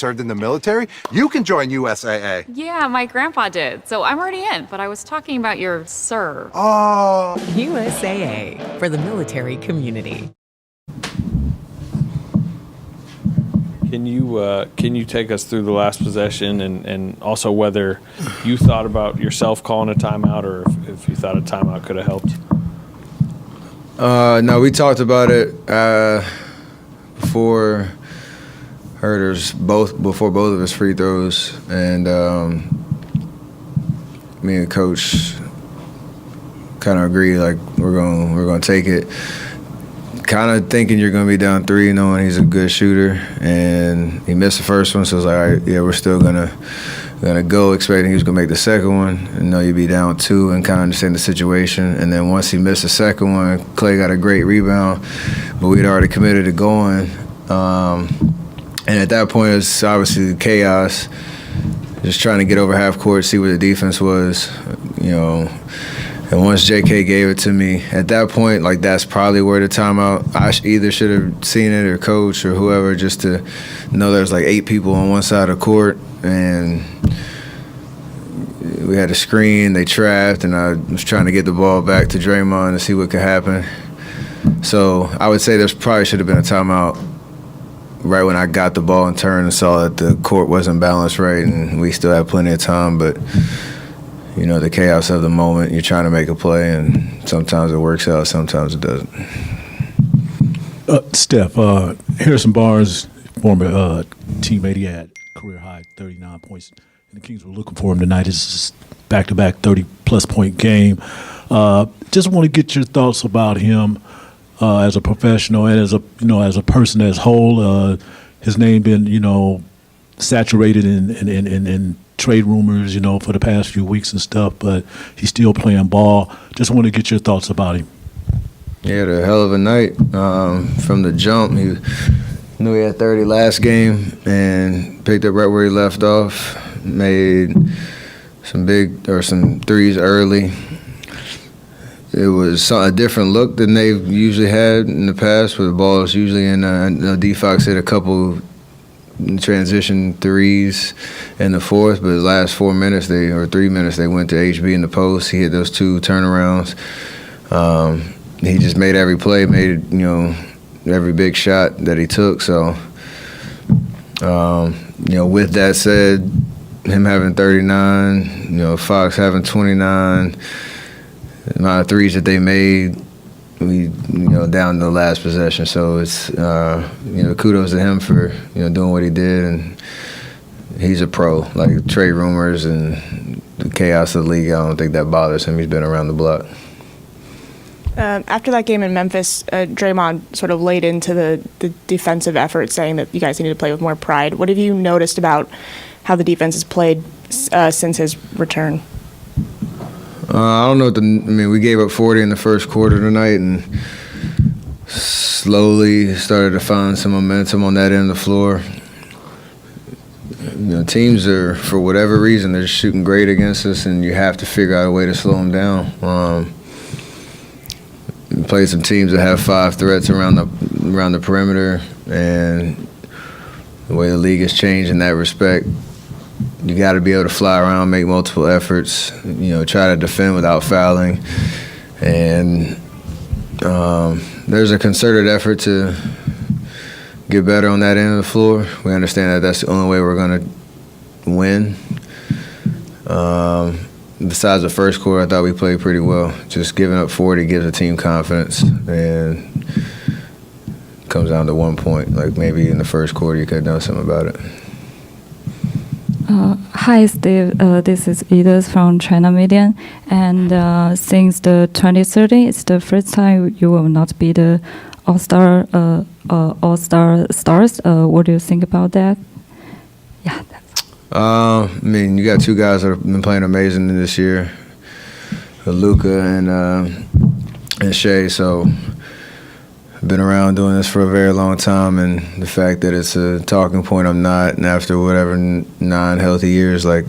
served in the military, you can join USAA. Yeah, my grandpa did, so I'm already in, but I was talking about your serve. Oh. USAA, for the military community. Can you take us through the last possession and also whether you thought about yourself calling a timeout or if you thought a timeout could have helped? No, we talked about it before before both of his free throws, and me and Coach kind of agreed like we're gonna take it. Kind of thinking you're gonna be down 3, knowing he's a good shooter, and he missed the first one, so it's like, all right, yeah, we're still gonna go, expecting he was gonna make the second one, and know you'd be down 2 and kind of understand the situation. And then once he missed the second one, Clay got a great rebound, but we'd already committed to going. And at that point, it's obviously chaos. Just trying to get over half court, see where the defense was, you know. And once JK gave it to me, at that point, like that's probably where the timeout. I either should have seen it or coach or whoever, just to know there's like 8 people on one side of the court, and we had a screen. They trapped, and I was trying to get the ball back to Draymond to see what could happen. So I would say there's probably should have been a timeout right when I got the ball and turned and saw that the court wasn't balanced right, and we still had plenty of time. But, you know, the chaos of the moment, you're trying to make a play, and sometimes it works out, sometimes it doesn't. Steph, Harrison Barnes, former teammate, he had career-high 39 points, and the Kings were looking for him tonight. It's back-to-back 30-plus point game. Just want to get your thoughts about him. As a professional and as a person as whole, his name been saturated in trade rumors for the past few weeks and stuff, but he's still playing ball. Just want to get your thoughts about him. He had a hell of a night from the jump. He knew he had 30 last game and picked up right where he left off. Made some threes early. It was a different look than they've usually had in the past, where the ball is usually in. D-Fox hit a couple transition threes in the fourth, but the last 3 minutes, they went to HB in the post. He hit those 2 turnarounds. He just made every play, made every big shot that he took. So, with that said, him having 39, Fox having 29. The amount of threes that they made, down to the last possession. So it's, kudos to him for, doing what he did. And he's a pro. Like, trade rumors and the chaos of the league, I don't think that bothers him. He's been around the block. After that game in Memphis, Draymond sort of laid into the defensive effort, saying that you guys need to play with more pride. What have you noticed about how the defense has played since his return? I don't know we gave up 40 in the first quarter tonight, and slowly started to find some momentum on that end of the floor. Teams are, for whatever reason, they're shooting great against us, and you have to figure out a way to slow them down. We played some teams that have 5 threats around the perimeter, and the way the league has changed in that respect, you got to be able to fly around, make multiple efforts, try to defend without fouling. And there's a concerted effort to get better on that end of the floor. We understand that that's the only way we're going to win. Besides the first quarter, I thought we played pretty well. Just giving up 40 gives the team confidence, and comes down to 1 point. Like, maybe in the first quarter you could have done something about it. Hi, Steve. This is Edith from China Media. And since the 2030, it's the first time you will not be the All-Star stars. What do you think about that? Yeah. You got 2 guys that have been playing amazing this year, Luka and Shea. So I've been around doing this for a very long time, and the fact that it's a talking point, I'm not. And after whatever 9 healthy years, those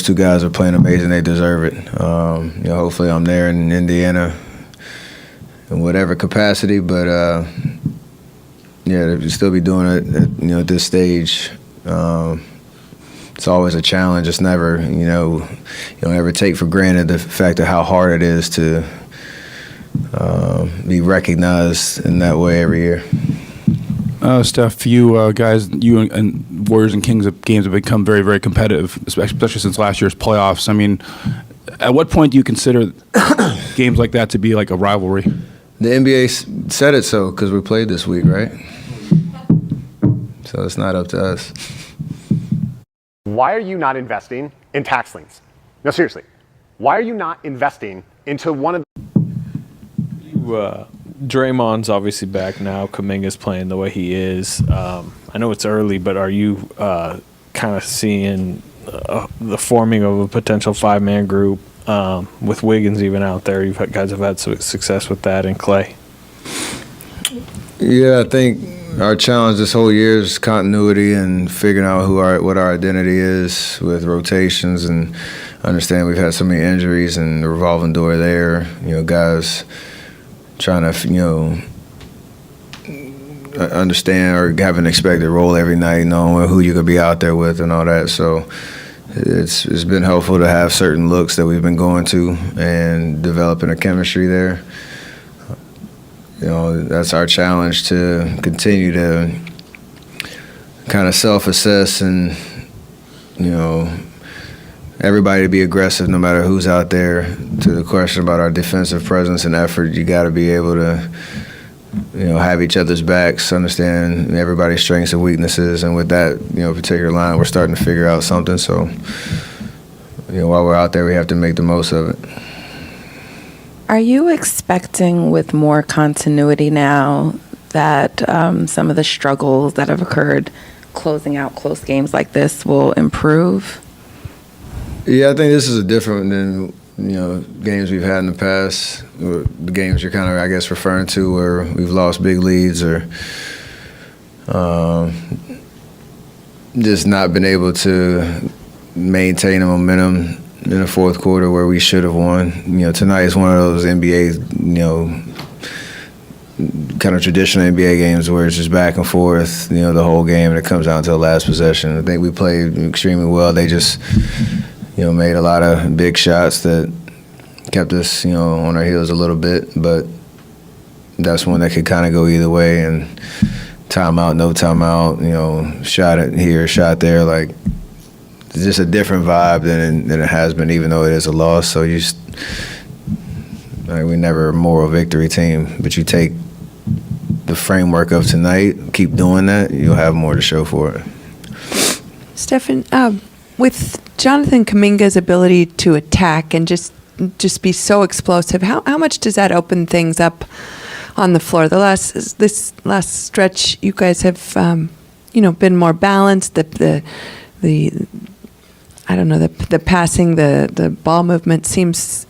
2 guys are playing amazing. They deserve it. Hopefully I'm there in Indiana in whatever capacity, but yeah, to still be doing it, at this stage, it's always a challenge. It's never, you don't ever take for granted the fact of how hard it is to be recognized in that way every year. Steph, you guys, you and Warriors and Kings games have become very, very competitive, especially since last year's playoffs. I mean, at what point do you consider games like that to be like a rivalry? The NBA said it so because we played this week, right? So it's not up to us. Why are you not investing in tax liens? No, seriously. Why are you not investing into one of Draymond's obviously back now. Kuminga's playing the way he is. I know it's early, but are you kind of seeing the forming of a potential 5-man group with Wiggins even out there? You guys have had success with that, and Clay. Yeah, I think our challenge this whole year is continuity and figuring out what our identity is with rotations, and understand we've had so many injuries and the revolving door there. Guys trying to understand or have an expected role every night, knowing who you could be out there with and all that. So it's been helpful to have certain looks that we've been going to and developing a chemistry there. That's our challenge, to continue to kind of self-assess and, everybody to be aggressive no matter who's out there. To the question about our defensive presence and effort, you got to be able to, have each other's backs, understand everybody's strengths and weaknesses. And with that, particular line, we're starting to figure out something. So, while we're out there, we have to make the most of it. Are you expecting, with more continuity now, that some of the struggles that have occurred closing out close games like this will improve? Yeah, I think this is different than games we've had in the past. The games you're kind of, I guess, referring to where we've lost big leads or just not been able to maintain a momentum in the fourth quarter where we should have won. Tonight is one of those NBA, kind of traditional NBA games where it's just back and forth, the whole game, and it comes down to the last possession. I think we played extremely well. They just, made a lot of big shots that kept us, on our heels a little bit, but that's one that could kind of go either way. And timeout, no timeout, shot it here, shot there, like, it's just a different vibe than it has been, even though it is a loss. So we never a moral victory team, but you take the framework of tonight, keep doing that, you'll have more to show for it. Stephen, with Jonathan Kuminga's ability to attack and just be so explosive, how much does that open things up on the floor? This last stretch, you guys have been more balanced. The passing, the ball movement seems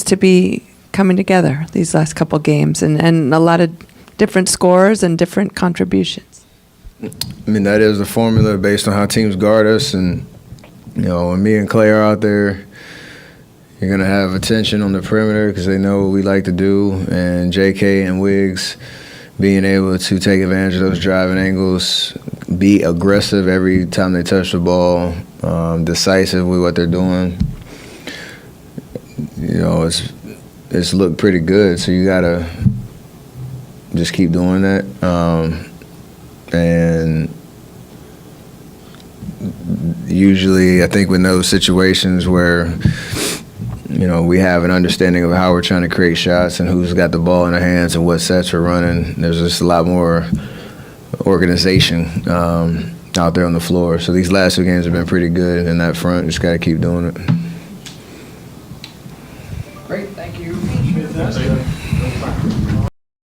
to be coming together these last couple games, and a lot of different scores and different contributions. I mean, that is the formula based on how teams guard us. And, when me and Clay are out there, you're going to have attention on the perimeter because they know what we like to do. And JK and Wiggs being able to take advantage of those driving angles, be aggressive every time they touch the ball, decisive with what they're doing. It's looked pretty good. So you got to just keep doing that. And usually I think with those situations where, we have an understanding of how we're trying to create shots and who's got the ball in their hands and what sets we're running, there's just a lot more organization out there on the floor. So these last two games have been pretty good in that front. Just got to keep doing it. Great, thank you.